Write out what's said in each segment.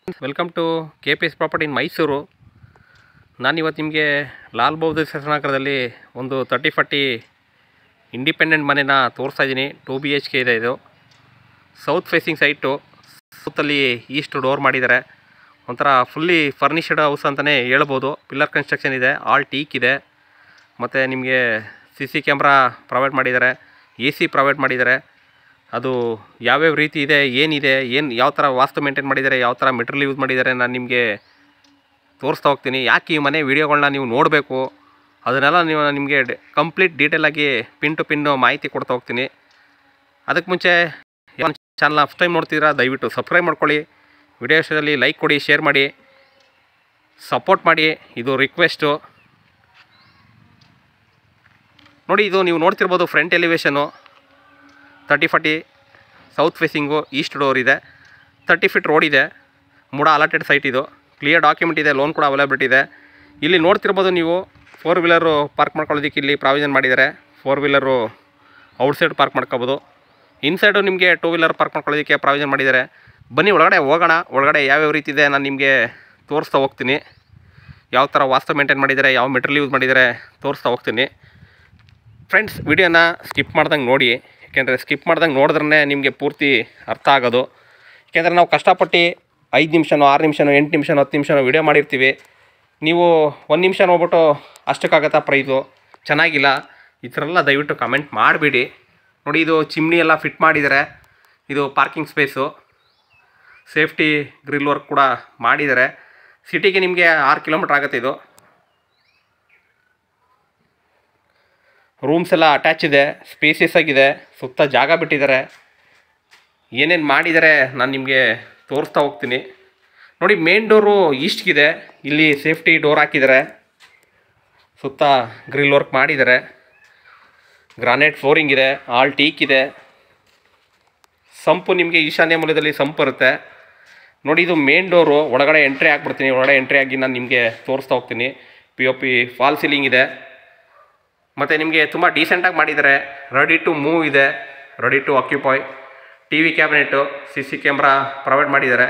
Welcome to KPS property in Mysuru. ನಾನಿವತ್ತು ನಿಮಗೆ ಲಾಲ್ ಬಹದ್ದೂರ್ ಶಾಸನಗರದಲ್ಲಿ ಒಂದು 30-40 ಇಂಡಿಪೆಂಡೆಂಟ್ ಮನೆನ ತೋರಿಸ್ತಾ ಇದ್ದೀನಿ. 2 BHK ಇದೆ. ಇದು ಸೌತ್ ಫೇಸಿಂಗ್ ಸೈಟು. ಸೌತಲ್ಲಿ ಈಸ್ಟ್ ಡೋರ್ ಮಾಡಿದ್ದಾರೆ. ಒಂಥರ ಫುಲ್ಲಿ ಫರ್ನಿಷ್ಡ್ ಹೌಸ್ ಅಂತಲೇ ಹೇಳ್ಬೋದು. ಪಿಲ್ಲರ್ ಕನ್ಸ್ಟ್ರಕ್ಷನ್ ಇದೆ, ಆಲ್ ಟೀಕ್ ಇದೆ. ಮತ್ತು ನಿಮಗೆ CC ಕ್ಯಾಮ್ರಾ ಪ್ರೊವೈಡ್ ಮಾಡಿದ್ದಾರೆ, AC ಪ್ರೊವೈಡ್ ಮಾಡಿದ್ದಾರೆ. ಅದು ಯಾವ್ಯಾವ ರೀತಿ ಇದೆ, ಏನಿದೆ, ಯಾವ ಥರ ವಾಸ್ತು ಮೇಂಟೈನ್ ಮಾಡಿದ್ದಾರೆ, ಯಾವ ಥರ ಮೆಟೀರಿಯಲ್ ಯೂಸ್ ಮಾಡಿದ್ದಾರೆ ನಾನು ನಿಮಗೆ ತೋರಿಸ್ತಾ ಹೋಗ್ತೀನಿ. ಯಾಕೆ ಈ ಮನೆ ವೀಡಿಯೋಗಳನ್ನ ನೀವು ನೋಡಬೇಕು ಅದನ್ನೆಲ್ಲ ನಿಮಗೆ ಕಂಪ್ಲೀಟ್ ಡೀಟೇಲಾಗಿ ಪಿನ್ ಟು ಪಿನ್ನು ಮಾಹಿತಿ ಕೊಡ್ತಾ ಹೋಗ್ತೀನಿ. ಅದಕ್ಕೆ ಮುಂಚೆ ಯಾವ ಚಾನಲ್ನ ಫಸ್ಟ್ ಟೈಮ್ ನೋಡ್ತಿದ್ದೀರಾ ದಯವಿಟ್ಟು ಸಬ್ಸ್ಕ್ರೈಬ್ ಮಾಡ್ಕೊಳ್ಳಿ. ವಿಡಿಯೋಸಲ್ಲಿ ಲೈಕ್ ಕೊಡಿ, ಶೇರ್ ಮಾಡಿ, ಸಪೋರ್ಟ್ ಮಾಡಿ. ಇದು ರಿಕ್ವೆಸ್ಟು. ನೋಡಿ, ಇದು ನೀವು ನೋಡ್ತಿರ್ಬೋದು front elevation. 30-40 south facing, east door ಇದೆ, 30 ಫೀಟ್ ರೋಡ್ ಇದೆ, ಮೂಡ ಅಲಾಟೆಡ್ ಸೈಟ್. ಇದು ಕ್ಲಿಯರ್ ಡಾಕ್ಯುಮೆಂಟ್ ಇದೆ, ಲೋನ್ ಕೂಡ ಅವೈಲಬಿಲಿಟಿ ಇದೆ. ಇಲ್ಲಿ ನೋಡ್ತಿರ್ಬೋದು ನೀವು 4 ವೀಲರು ಪಾರ್ಕ್ ಮಾಡ್ಕೊಳ್ಳೋದಕ್ಕೆ ಇಲ್ಲಿ ಪ್ರಾವಿಷನ್ ಮಾಡಿದ್ದಾರೆ. 4 ವೀಲರು ಔಟ್ಸೈಡ್ ಪಾರ್ಕ್ ಮಾಡ್ಕೋಬೋದು. ಇನ್ಸೈಡು ನಿಮಗೆ 2 ವೀಲರ್ ಪಾರ್ಕ್ ಮಾಡ್ಕೊಳ್ಳೋದಕ್ಕೆ ಪ್ರಾವಿಷನ್ ಮಾಡಿದ್ದಾರೆ. ಬನ್ನಿ ಒಳಗಡೆ ಹೋಗೋಣ. ಒಳಗಡೆ ಯಾವ್ಯಾವ ರೀತಿ ಇದೆ ನಾನು ನಿಮಗೆ ತೋರಿಸ್ತಾ ಹೋಗ್ತೀನಿ. ಯಾವ ಥರ ವಾಸ್ತು ಮೇಂಟೈನ್ ಮಾಡಿದ್ದಾರೆ, ಯಾವ ಮೆಟೀರಿಯಲ್ ಯೂಸ್ ಮಾಡಿದ್ದಾರೆ ತೋರಿಸ್ತಾ ಹೋಗ್ತೀನಿ. ಫ್ರೆಂಡ್ಸ್, ವಿಡಿಯೋನ ಸ್ಕಿಪ್ ಮಾಡ್ದಂಗೆ ನೋಡಿ. ಯಾಕೆಂದರೆ ಸ್ಕಿಪ್ ಮಾಡ್ದಂಗೆ ನೋಡಿದ್ರೆ ನಿಮಗೆ ಪೂರ್ತಿ ಅರ್ಥ ಆಗೋದು. ಯಾಕೆಂದರೆ ನಾವು ಕಷ್ಟಪಟ್ಟು 5 ನಿಮಿಷನೋ 6 ನಿಮಿಷನೋ 8 ನಿಮಿಷನೋ 10 ನಿಮಿಷನೋ ವಿಡಿಯೋ ಮಾಡಿರ್ತೀವಿ. ನೀವು 1 ನಿಮಿಷ ನೋಡ್ಬಿಟ್ಟು ಅಷ್ಟಕ್ಕಾಗತ್ತಾ ಪ್ರೈಸು, ಚೆನ್ನಾಗಿಲ್ಲ, ಈ ಥರ ಎಲ್ಲ ದಯವಿಟ್ಟು ಕಮೆಂಟ್ ಮಾಡಿಬಿಡಿ. ನೋಡಿ, ಇದು ಚಿಮ್ನಿ ಎಲ್ಲ ಫಿಟ್ ಮಾಡಿದ್ದಾರೆ. ಇದು parking space, safety grill work ಕೂಡ ಮಾಡಿದ್ದಾರೆ. ಸಿಟಿಗೆ ನಿಮಗೆ 6 ಕಿಲೋಮೀಟ್ರ್ ಆಗುತ್ತೆ. ಇದು ರೂಮ್ಸ್ ಎಲ್ಲ ಅಟ್ಯಾಚ್ ಇದೆ, ಸ್ಪೇಸಿಯಸ್ ಆಗಿದೆ, ಸುತ್ತ ಜಾಗ ಬಿಟ್ಟಿದ್ದಾರೆ. ಏನೇನು ಮಾಡಿದ್ದಾರೆ ನಾನು ನಿಮಗೆ ತೋರಿಸ್ತಾ ಹೋಗ್ತೀನಿ. ನೋಡಿ, ಮೇನ್ ಡೋರು ಈಸ್ಟ್ಗಿದೆ. ಇಲ್ಲಿ ಸೇಫ್ಟಿ ಡೋರ್ ಹಾಕಿದ್ದಾರೆ, ಸುತ್ತ ಗ್ರಿಲ್ ವರ್ಕ್ ಮಾಡಿದ್ದಾರೆ. ಗ್ರಾನೈಟ್ ಫ್ಲೋರಿಂಗ್ ಇದೆ, ಆಲ್ ಟೀಕ್ ಇದೆ. ಸಂಪು ನಿಮಗೆ ಈಶಾನ್ಯ ಮೂಲದಲ್ಲಿ ಸಂಪು ಬರುತ್ತೆ. ನೋಡಿ, ಇದು ಮೇನ್ ಡೋರು. ಒಳಗಡೆ ಎಂಟ್ರಿ ಆಗಿಬಿಡ್ತೀನಿ. ಒಳಗಡೆ ಎಂಟ್ರಿ ಆಗಿ ನಾನು ನಿಮಗೆ ತೋರಿಸ್ತಾ ಹೋಗ್ತೀನಿ. POP ಫಾಲ್ ಸೀಲಿಂಗ್ ಇದೆ. ಮತ್ತು ನಿಮಗೆ ತುಂಬ ಡೀಸೆಂಟಾಗಿ ಮಾಡಿದ್ದಾರೆ. ರೆಡಿ ಟು ಮೂವ್ ಇದೆ, ready to occupy. TV cabinet, CC camera provide ಮಾಡಿದ್ದಾರೆ.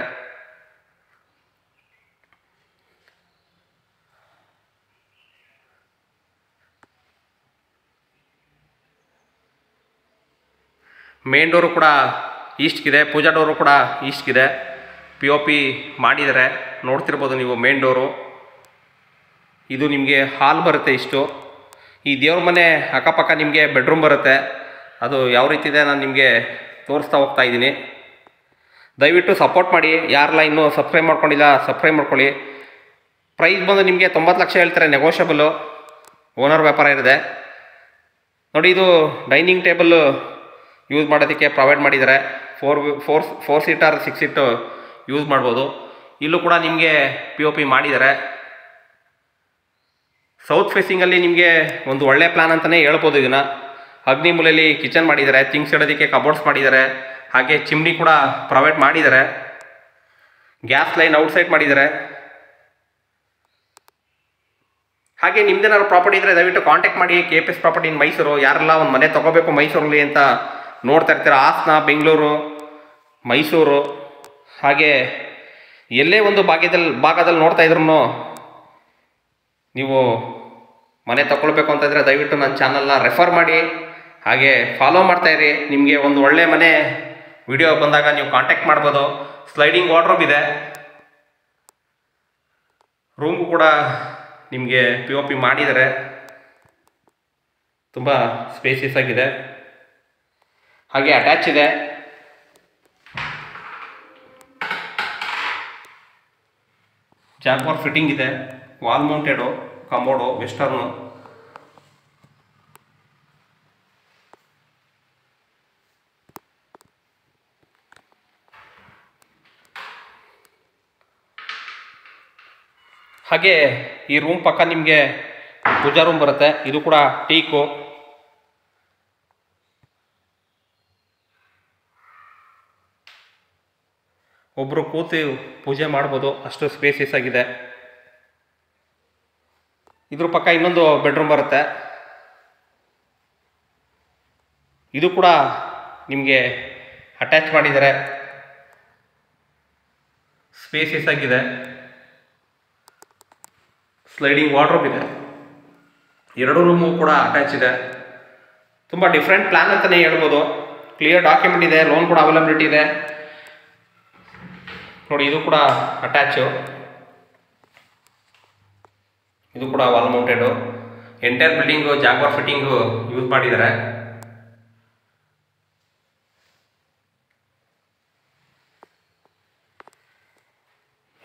ಮೇನ್ ಡೋರು ಕೂಡ ಈಸ್ಟ್ಗಿದೆ, ಪೂಜಾ ಡೋರು ಕೂಡ ಈಸ್ಟ್ಗಿದೆ. POP ಮಾಡಿದ್ದಾರೆ, ನೋಡ್ತಿರ್ಬೋದು ನೀವು ಮೇನ್ ಡೋರು. ಇದು ನಿಮಗೆ ಹಾಲ್ ಬರುತ್ತೆ ಇಷ್ಟು. ಈ ದೇವ್ರ ಮನೆ ಅಕ್ಕಪಕ್ಕ ನಿಮಗೆ ಬೆಡ್ರೂಮ್ ಬರುತ್ತೆ. ಅದು ಯಾವ ರೀತಿ ಇದೆ ನಾನು ನಿಮಗೆ ತೋರಿಸ್ತಾ ಹೋಗ್ತಾ ಇದ್ದೀನಿ. ದಯವಿಟ್ಟು ಸಪೋರ್ಟ್ ಮಾಡಿ. ಯಾರೆಲ್ಲ ಇನ್ನೂ ಸಬ್ಸ್ಕ್ರೈಬ್ ಮಾಡ್ಕೊಂಡಿಲ್ಲ ಸಬ್ಸ್ಕ್ರೈಬ್ ಮಾಡ್ಕೊಳ್ಳಿ. ಪ್ರೈಸ್ ಬಂದು ನಿಮಗೆ 90 ಲಕ್ಷ ಹೇಳ್ತಾರೆ, ನೆಗೋಷಿಯಬಲು, ಓನರ್ ವ್ಯಾಪಾರ ಇರುತ್ತೆ. ನೋಡಿ, ಇದು ಡೈನಿಂಗ್ ಟೇಬಲ್ಲು ಯೂಸ್ ಮಾಡೋದಕ್ಕೆ ಪ್ರೊವೈಡ್ ಮಾಡಿದ್ದಾರೆ. 4 ಸೀಟರ್ 6 ಸೀಟು ಯೂಸ್ ಮಾಡ್ಬೋದು. ಇಲ್ಲೂ ಕೂಡ ನಿಮಗೆ POP ಮಾಡಿದ್ದಾರೆ. ಸೌತ್ ಫೇಸಿಂಗಲ್ಲಿ ನಿಮಗೆ ಒಂದು ಒಳ್ಳೆ ಪ್ಲಾನ್ ಅಂತಲೇ ಹೇಳ್ಬೋದು. ಇದನ್ನು ಅಗ್ನಿ ಮೂಲೆಯಲ್ಲಿ ಕಿಚನ್ ಮಾಡಿದ್ದಾರೆ, ಥಿಂಗ್ಸ್ ಇಡೋದಕ್ಕೆ ಕಬೋರ್ಡ್ಸ್ ಮಾಡಿದ್ದಾರೆ, ಹಾಗೆ ಚಿಮ್ನಿ ಕೂಡ ಪ್ರೊವೈಡ್ ಮಾಡಿದ್ದಾರೆ. ಗ್ಯಾಸ್ ಲೈನ್ ಔಟ್ಸೈಡ್ ಮಾಡಿದ್ದಾರೆ. ಹಾಗೆ ನಿಮ್ದೇನಾದ್ರು ಪ್ರಾಪರ್ಟಿ ಇದ್ದರೆ ದಯವಿಟ್ಟು ಕಾಂಟ್ಯಾಕ್ಟ್ ಮಾಡಿ. KPS property in Mysuru. ಯಾರೆಲ್ಲ ಒಂದು ಮನೆ ತೊಗೋಬೇಕು ಮೈಸೂರಲ್ಲಿ ಅಂತ ನೋಡ್ತಾ ಇರ್ತೀರ, ಹಾಸನ, ಬೆಂಗಳೂರು, ಮೈಸೂರು, ಹಾಗೆ ಎಲ್ಲೇ ಒಂದು ಭಾಗದಲ್ಲಿ ನೋಡ್ತಾ ಇದ್ರು ನೀವು ಮನೆ ತಗೊಳ್ಬೇಕು ಅಂತಂದರೆ ದಯವಿಟ್ಟು ನನ್ನ ಚಾನಲ್ನ ರೆಫರ್ ಮಾಡಿ, ಹಾಗೆ ಫಾಲೋ ಮಾಡ್ತಾಯಿರಿ. ನಿಮಗೆ ಒಂದು ಒಳ್ಳೆ ಮನೆ ವಿಡಿಯೋ ಬಂದಾಗ ನೀವು ಕಾಂಟ್ಯಾಕ್ಟ್ ಮಾಡ್ಬೋದು. ಸ್ಲೈಡಿಂಗ್ ವಾರ್ಡ್ರೋಬ್ ಇದೆ. ರೂಮು ಕೂಡ ನಿಮಗೆ POP ಮಾಡಿದ್ದಾರೆ. ತುಂಬ ಸ್ಪೇಸಿಯಸ್ ಆಗಿದೆ, ಹಾಗೆ ಅಟ್ಯಾಚ್ ಇದೆ. ಜಾಕ್ವಾರ್ ಫಿಟ್ಟಿಂಗ್ ಇದೆ, ವಾಲ್ ಮೌಂಟೆಡು, ಕಮೋಡು, ವೆಸ್ಟರ್ನು. ಹಾಗೆ ಈ ರೂಮ್ ಪಕ್ಕ ನಿಮಗೆ ಪೂಜಾ ರೂಮ್ ಬರುತ್ತೆ. ಇದು ಕೂಡ ಟೀಕು. ಒಬ್ಬರು ಕೂತು ಪೂಜೆ ಮಾಡ್ಬೋದು, ಅಷ್ಟು ಸ್ಪೇಸಿಯಸ್ ಆಗಿದೆ. ಇದ್ರ ಪಕ್ಕ ಇನ್ನೊಂದು ಬೆಡ್ರೂಮ್ ಬರುತ್ತೆ. ಇದು ಕೂಡ ನಿಮಗೆ ಅಟ್ಯಾಚ್ ಮಾಡಿದ್ದಾರೆ. ಸ್ಪೇಸಿಯಸ್ ಆಗಿದೆ. ಸ್ಲೈಡಿಂಗ್ ವಾರ್ಡ್ರೋಬ್ ಇದೆ. 2 ರೂಮು ಕೂಡ ಅಟ್ಯಾಚ್ ಇದೆ. ತುಂಬ ಡಿಫ್ರೆಂಟ್ ಪ್ಲ್ಯಾನ್ ಅಂತಲೇ ಹೇಳ್ಬೋದು. ಕ್ಲಿಯರ್ ಡಾಕ್ಯುಮೆಂಟ್ ಇದೆ, ಲೋನ್ ಕೂಡ ಅವೈಲಬಿಲಿಟಿ ಇದೆ ನೋಡಿ. ಇದು ಕೂಡ ಅಟ್ಯಾಚು, ಇದು ಕೂಡ wall mounted. Entire building Jaquar fitting use ಮಾಡಿದ್ದಾರೆ.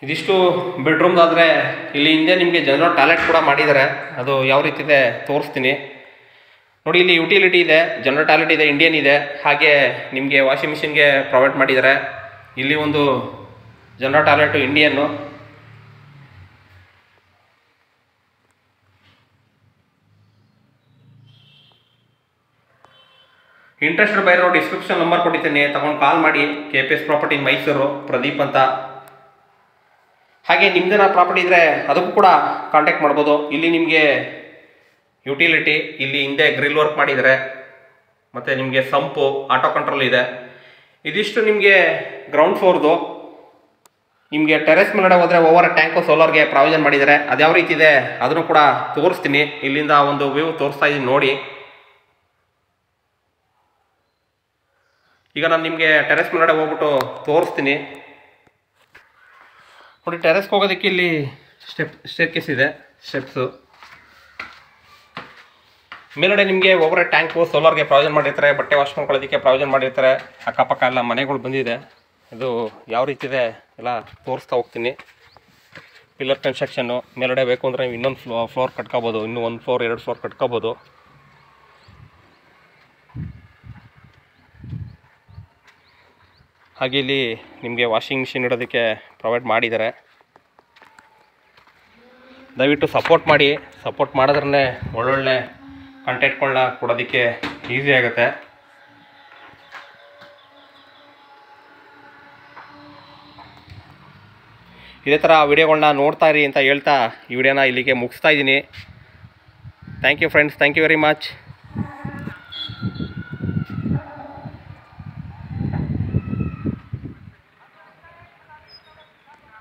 ಇದಿಷ್ಟು ಬೆಡ್ರೂಮ್ದಾದರೆ ಇಲ್ಲಿ ಹಿಂದೆ ನಿಮಗೆ ಜನರಲ್ ಟಾಯ್ಲೆಟ್ ಕೂಡ ಮಾಡಿದ್ದಾರೆ. ಅದು ಯಾವ ರೀತಿ ಇದೆ ತೋರಿಸ್ತೀನಿ ನೋಡಿ. ಇಲ್ಲಿ ಯುಟಿಲಿಟಿ ಇದೆ, ಜನರಲ್ ಟಾಯ್ಲೆಟ್ ಇದೆ, ಇಂಡಿಯನ್ ಇದೆ, ಹಾಗೆ ನಿಮಗೆ ವಾಷಿಂಗ್ ಮಿಷಿನ್ಗೆ ಪ್ರೊವೈಡ್ ಮಾಡಿದ್ದಾರೆ. ಇಲ್ಲಿ ಒಂದು ಜನರಲ್ ಟಾಯ್ಲೆಟು ಇಂಡಿಯನ್ನು. ಇಂಟ್ರೆಸ್ಟೆಡ್ ಬೈರೋ ಡಿಸ್ಕ್ರಿಪ್ಷನ್ ನಂಬರ್ ಕೊಟ್ಟಿದ್ದೀನಿ, ತಗೊಂಡು ಕಾಲ್ ಮಾಡಿ. KPS ಪ್ರಾಪರ್ಟಿ ಮೈಸೂರು, ಪ್ರದೀಪ್ ಅಂತ. ಹಾಗೆ ನಿಮ್ದೇನ ಪ್ರಾಪರ್ಟಿ ಇದ್ದರೆ ಅದಕ್ಕೂ ಕೂಡ ಕಾಂಟ್ಯಾಕ್ಟ್ ಮಾಡ್ಬೋದು. ಇಲ್ಲಿ ನಿಮಗೆ ಯುಟಿಲಿಟಿ, ಇಲ್ಲಿ ಹಿಂದೆ ಗ್ರಿಲ್ ವರ್ಕ್ ಮಾಡಿದ್ದಾರೆ, ಮತ್ತು ನಿಮಗೆ ಸಂಪು, ಆಟೋ ಕಂಟ್ರೋಲ್ ಇದೆ. ಇದಿಷ್ಟು ನಿಮಗೆ ಗ್ರೌಂಡ್ ಫ್ಲೋರ್ದು. ನಿಮಗೆ ಟೆರೆಸ್ ಮೇಲ್ಗಡೆ ಹೋದರೆ ಓವರ್ ಟ್ಯಾಂಕು ಸೋಲಾರ್ಗೆ ಪ್ರಾವಿಷನ್ ಮಾಡಿದ್ದಾರೆ. ಅದು ಯಾವ ರೀತಿ ಇದೆ ಅದನ್ನು ಕೂಡ ತೋರಿಸ್ತೀನಿ. ಇಲ್ಲಿಂದ ಒಂದು ವ್ಯೂ ತೋರಿಸ್ತಾ ಇದ್ದೀನಿ ನೋಡಿ. ಈಗ ನಾನು ನಿಮಗೆ ಟೆರೆಸ್ ಮೇಲ್ಗಡೆ ಹೋಗ್ಬಿಟ್ಟು ತೋರಿಸ್ತೀನಿ ನೋಡಿ. ಟೆರೆಸ್ಗೆ ಹೋಗೋದಕ್ಕೆ ಇಲ್ಲಿ ಸ್ಟೇರ್ಕೇಸ್ ಇದೆ, ಸ್ಟೆಪ್ಸು. ಮೇಲ್ಗಡೆ ನಿಮಗೆ ಓವರ್ ಟ್ಯಾಂಕು ಸೋಲಾರ್ಗೆ ಪ್ರಾವಿಷನ್ ಮಾಡಿರ್ತಾರೆ, ಬಟ್ಟೆ ವಾಶ್ ಮಾಡ್ಕೊಳ್ಳೋದಕ್ಕೆ ಪ್ರಾವಿಷನ್ ಮಾಡಿರ್ತಾರೆ. ಅಕ್ಕಪಕ್ಕ ಎಲ್ಲ ಮನೆಗಳು ಬಂದಿದೆ. ಇದು ಯಾವ ರೀತಿ ಇದೆ ಎಲ್ಲ ತೋರಿಸ್ತಾ ಹೋಗ್ತೀನಿ. Pillar construction. ಮೇಲ್ಗಡೆ ಬೇಕು ಅಂದರೆ ನೀವು ಇನ್ನೊಂದು ಫ್ಲೋರ್ ಕಟ್ಕೋಬೋದು, ಇನ್ನೂ 1 ಫ್ಲೋರ್ 2 ಫ್ಲೋರ್ ಕಟ್ಕೋಬೋದು. ಹಾಗೆ ಇಲ್ಲಿ ನಿಮಗೆ ವಾಷಿಂಗ್ ಮಿಷಿನ್ ಇಡೋದಕ್ಕೆ ಪ್ರೊವೈಡ್ ಮಾಡಿದ್ದಾರೆ. ದಯವಿಟ್ಟು ಸಪೋರ್ಟ್ ಮಾಡಿ. ಸಪೋರ್ಟ್ ಮಾಡಿದ್ರೇ ಒಳ್ಳೊಳ್ಳೆ ಕಂಟೆಂಟ್ಗಳನ್ನ ಕೊಡೋದಕ್ಕೆ ಈಸಿ ಆಗುತ್ತೆ. ಇದೇ ಥರ ವಿಡಿಯೋಗಳನ್ನ ನೋಡ್ತಾ ಇರಿ ಅಂತ ಹೇಳ್ತಾ ಈ ವಿಡಿಯೋನ ಇಲ್ಲಿಗೆ ಮುಗಿಸ್ತಾ ಇದ್ದೀನಿ. Thank you friends, thank you very much.